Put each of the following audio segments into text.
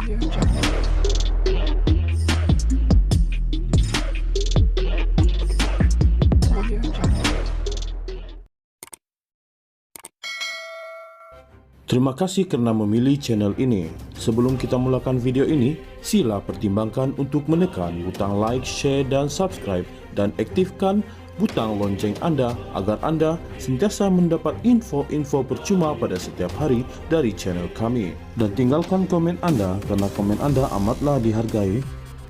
Terima kasih kerana memilih channel ini. Sebelum kita mulakan video ini, sila pertimbangkan untuk menekan butang like, share dan subscribe dan aktifkan butang lonceng anda agar anda sentiasa mendapat info-info percuma pada setiap hari dari channel kami. Dan tinggalkan komen anda kerana komen anda amatlah dihargai.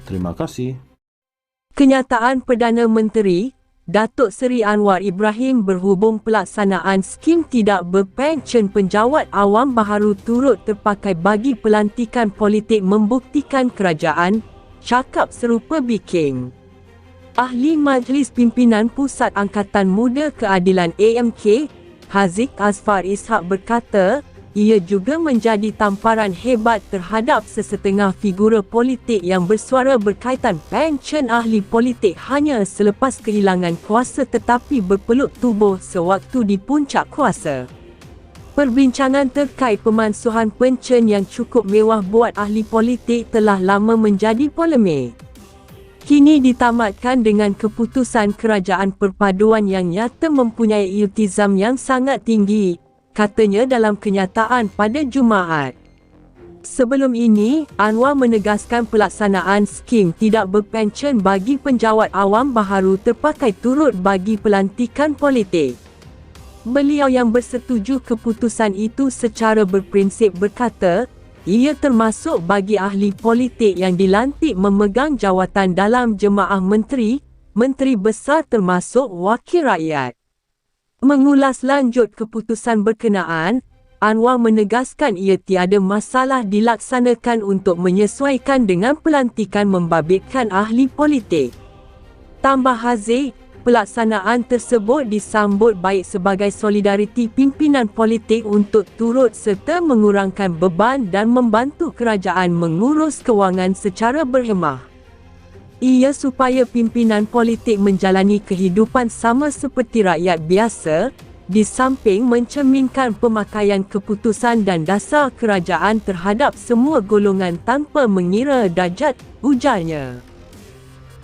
Terima kasih. Kenyataan Perdana Menteri Datuk Seri Anwar Ibrahim berhubung pelaksanaan skim tidak berpension penjawat awam baharu turut terpakai bagi pelantikan politik membuktikan kerajaan, cakap serupa Biking. Ahli Majlis Pimpinan Pusat Angkatan Muda Keadilan AMK, Haziq Asfar Ishak berkata, ia juga menjadi tamparan hebat terhadap sesetengah figura politik yang bersuara berkaitan pensyen ahli politik hanya selepas kehilangan kuasa tetapi berpeluk tubuh sewaktu di puncak kuasa. Perbincangan terkait pemansuhan pensyen yang cukup mewah buat ahli politik telah lama menjadi polemik. Kini ditamatkan dengan keputusan kerajaan perpaduan yang nyata mempunyai iltizam yang sangat tinggi, katanya dalam kenyataan pada Jumaat. Sebelum ini, Anwar menegaskan pelaksanaan skim tidak berpension bagi penjawat awam baharu terpakai turut bagi pelantikan politik. Beliau yang bersetuju keputusan itu secara berprinsip berkata, ia termasuk bagi ahli politik yang dilantik memegang jawatan dalam jemaah menteri, menteri besar termasuk wakil rakyat. Mengulas lanjut keputusan berkenaan, Anwar menegaskan ia tiada masalah dilaksanakan untuk menyesuaikan dengan pelantikan membabitkan ahli politik. Tambah Haziq, pelaksanaan tersebut disambut baik sebagai solidariti pimpinan politik untuk turut serta mengurangkan beban dan membantu kerajaan mengurus kewangan secara berhemah. Ia supaya pimpinan politik menjalani kehidupan sama seperti rakyat biasa, di samping mencerminkan pemakaian keputusan dan dasar kerajaan terhadap semua golongan tanpa mengira darjat, ujarnya.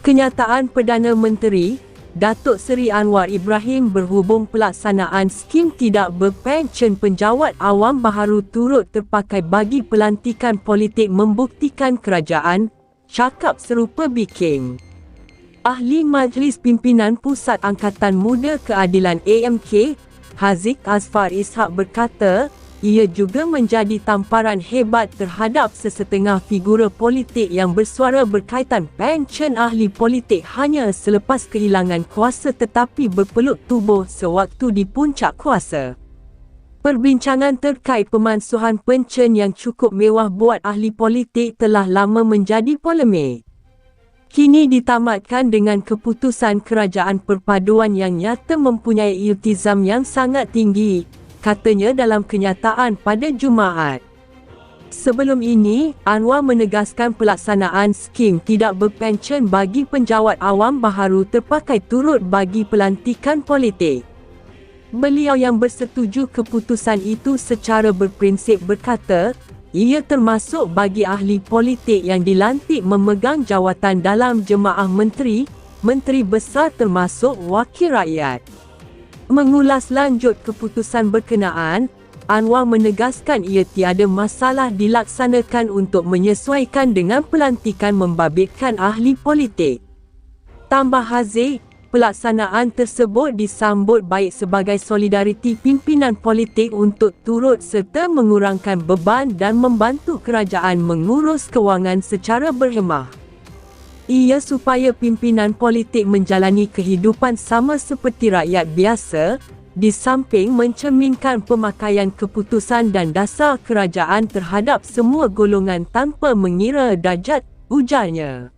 Kenyataan Perdana Menteri Datuk Seri Anwar Ibrahim berhubung pelaksanaan skim tidak berpension penjawat awam baharu turut terpakai bagi pelantikan politik membuktikan kerajaan, cakap serupa Biking. Ahli Majlis Pimpinan Pusat Angkatan Muda Keadilan AMK, Haziq Asfar Ishak berkata, ia juga menjadi tamparan hebat terhadap sesetengah figura politik yang bersuara berkaitan pensyen ahli politik hanya selepas kehilangan kuasa tetapi berpeluk tubuh sewaktu di puncak kuasa. Perbincangan terkait pemansuhan pensyen yang cukup mewah buat ahli politik telah lama menjadi polemik. Kini ditamatkan dengan keputusan kerajaan perpaduan yang nyata mempunyai iltizam yang sangat tinggi, katanya dalam kenyataan pada Jumaat. Sebelum ini, Anwar menegaskan pelaksanaan skim tidak berpension bagi penjawat awam baharu terpakai turut bagi pelantikan politik. Beliau yang bersetuju keputusan itu secara berprinsip berkata, ia termasuk bagi ahli politik yang dilantik memegang jawatan dalam jemaah menteri, menteri besar termasuk wakil rakyat. Mengulas lanjut keputusan berkenaan, Anwar menegaskan ia tiada masalah dilaksanakan untuk menyesuaikan dengan pelantikan membabitkan ahli politik. Tambah Haziq, pelaksanaan tersebut disambut baik sebagai solidariti pimpinan politik untuk turut serta mengurangkan beban dan membantu kerajaan mengurus kewangan secara berhemah. Ia supaya pimpinan politik menjalani kehidupan sama seperti rakyat biasa, di samping mencerminkan pemakaian keputusan dan dasar kerajaan terhadap semua golongan tanpa mengira darjat, ujarnya.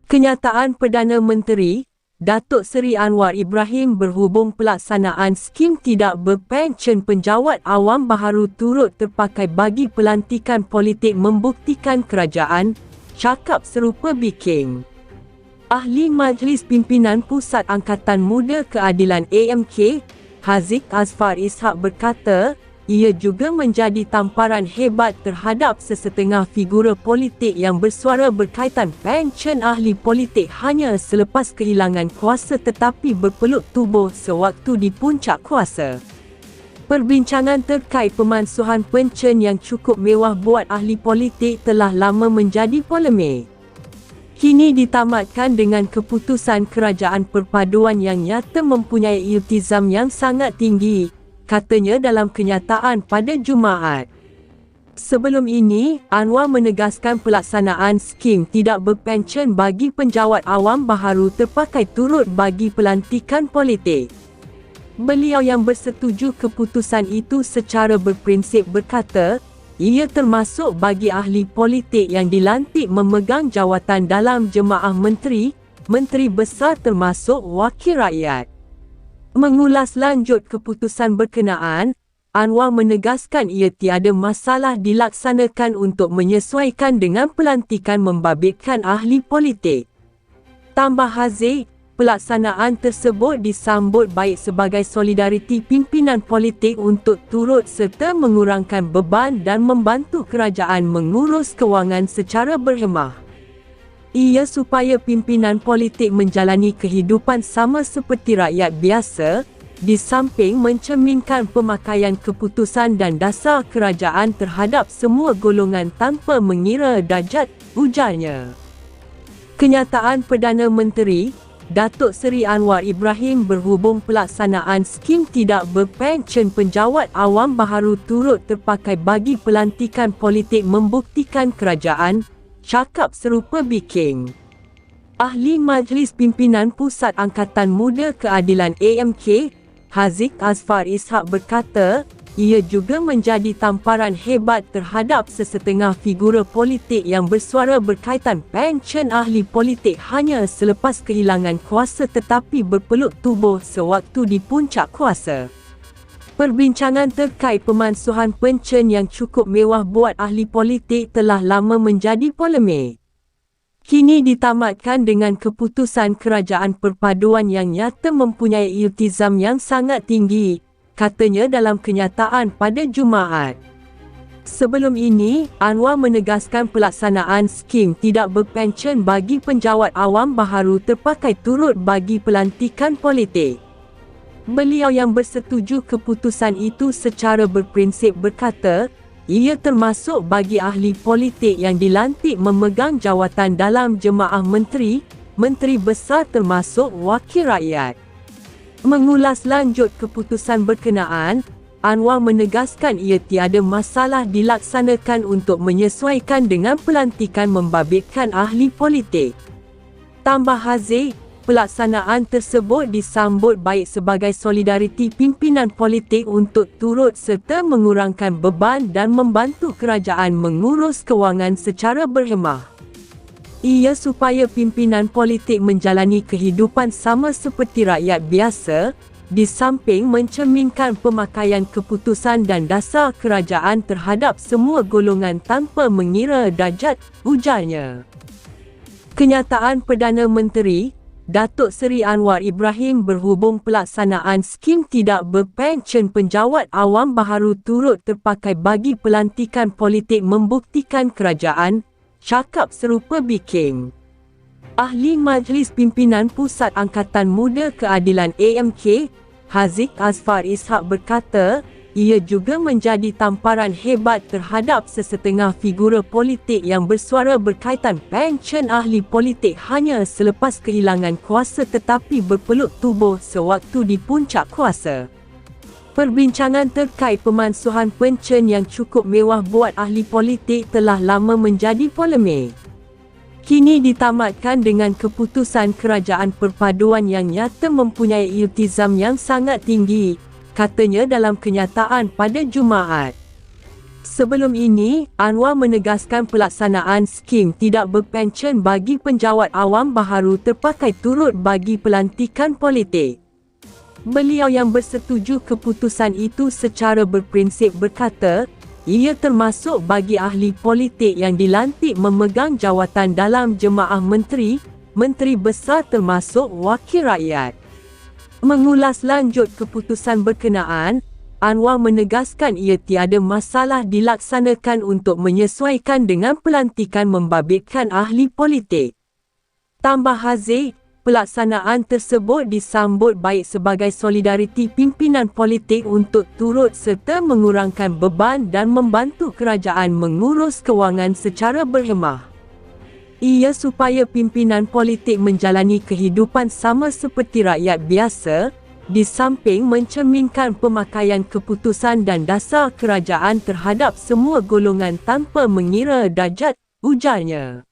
Kenyataan Perdana Menteri Datuk Seri Anwar Ibrahim berhubung pelaksanaan skim tidak berpension penjawat awam baharu turut terpakai bagi pelantikan politik membuktikan kerajaan, cakap serupa Biking. Ahli Majlis Pimpinan Pusat Angkatan Muda Keadilan AMK, Haziq Asfar Ishak berkata, ia juga menjadi tamparan hebat terhadap sesetengah figura politik yang bersuara berkaitan pencen ahli politik hanya selepas kehilangan kuasa tetapi berpeluk tubuh sewaktu di puncak kuasa. Perbincangan terkait pemansuhan pencen yang cukup mewah buat ahli politik telah lama menjadi polemik. Kini ditamatkan dengan keputusan kerajaan perpaduan yang nyata mempunyai iltizam yang sangat tinggi, katanya dalam kenyataan pada Jumaat. Sebelum ini, Anwar menegaskan pelaksanaan skim tidak berpencen bagi penjawat awam baharu terpakai turut bagi pelantikan politik. Beliau yang bersetuju keputusan itu secara berprinsip berkata, ia termasuk bagi ahli politik yang dilantik memegang jawatan dalam jemaah menteri, menteri besar termasuk wakil rakyat. Mengulas lanjut keputusan berkenaan, Anwar menegaskan ia tiada masalah dilaksanakan untuk menyesuaikan dengan pelantikan membabitkan ahli politik. Tambah Haziq, pelaksanaan tersebut disambut baik sebagai solidariti pimpinan politik untuk turut serta mengurangkan beban dan membantu kerajaan mengurus kewangan secara berhemah. Ia supaya pimpinan politik menjalani kehidupan sama seperti rakyat biasa, di samping mencerminkan pemakaian keputusan dan dasar kerajaan terhadap semua golongan tanpa mengira darjat, ujarnya. Kenyataan Perdana Menteri Datuk Seri Anwar Ibrahim berhubung pelaksanaan skim tidak berpencen penjawat awam baharu turut terpakai bagi pelantikan politik membuktikan kerajaan, cakap serupa Biking. Ahli Majlis Pimpinan Pusat Angkatan Muda Keadilan AMK, Haziq Azfar Ishak berkata, ia juga menjadi tamparan hebat terhadap sesetengah figura politik yang bersuara berkaitan pencen ahli politik hanya selepas kehilangan kuasa tetapi berpeluk tubuh sewaktu di puncak kuasa. Perbincangan terkait pemansuhan pencen yang cukup mewah buat ahli politik telah lama menjadi polemik. Kini ditamatkan dengan keputusan kerajaan perpaduan yang nyata mempunyai iltizam yang sangat tinggi, katanya dalam kenyataan pada Jumaat. Sebelum ini, Anwar menegaskan pelaksanaan skim tidak berpencen bagi penjawat awam baharu terpakai turut bagi pelantikan politik. Beliau yang bersetuju keputusan itu secara berprinsip berkata, ia termasuk bagi ahli politik yang dilantik memegang jawatan dalam jemaah menteri, menteri besar termasuk wakil rakyat. Mengulas lanjut keputusan berkenaan, Anwar menegaskan ia tiada masalah dilaksanakan untuk menyesuaikan dengan pelantikan membabitkan ahli politik. Tambah Haziq, pelaksanaan tersebut disambut baik sebagai solidariti pimpinan politik untuk turut serta mengurangkan beban dan membantu kerajaan mengurus kewangan secara berhemah. Ia supaya pimpinan politik menjalani kehidupan sama seperti rakyat biasa, di samping mencerminkan pemakaian keputusan dan dasar kerajaan terhadap semua golongan tanpa mengira darjat, ujarnya. Kenyataan Perdana Menteri Datuk Seri Anwar Ibrahim berhubung pelaksanaan skim tidak berpencen penjawat awam baharu turut terpakai bagi pelantikan politik membuktikan kerajaan, cakap serupa Biking. Ahli Majlis Pimpinan Pusat Angkatan Muda Keadilan AMK, Haziq Azfar Ishak berkata, ia juga menjadi tamparan hebat terhadap sesetengah figura politik yang bersuara berkaitan pencen ahli politik hanya selepas kehilangan kuasa tetapi berpeluk tubuh sewaktu di puncak kuasa. Perbincangan terkait pemansuhan pencen yang cukup mewah buat ahli politik telah lama menjadi polemik. Kini ditamatkan dengan keputusan kerajaan perpaduan yang nyata mempunyai iltizam yang sangat tinggi, katanya dalam kenyataan pada Jumaat. Sebelum ini, Anwar menegaskan pelaksanaan skim tidak berpencen bagi penjawat awam baharu terpakai turut bagi pelantikan politik. Beliau yang bersetuju keputusan itu secara berprinsip berkata, ia termasuk bagi ahli politik yang dilantik memegang jawatan dalam jemaah menteri, menteri besar termasuk wakil rakyat. Mengulas lanjut keputusan berkenaan, Anwar menegaskan ia tiada masalah dilaksanakan untuk menyesuaikan dengan pelantikan membabitkan ahli politik. Tambah Haziq, pelaksanaan tersebut disambut baik sebagai solidariti pimpinan politik untuk turut serta mengurangkan beban dan membantu kerajaan mengurus kewangan secara berhemah. Ia supaya pimpinan politik menjalani kehidupan sama seperti rakyat biasa, di samping mencerminkan pemakaian keputusan dan dasar kerajaan terhadap semua golongan tanpa mengira darjat, ujarnya.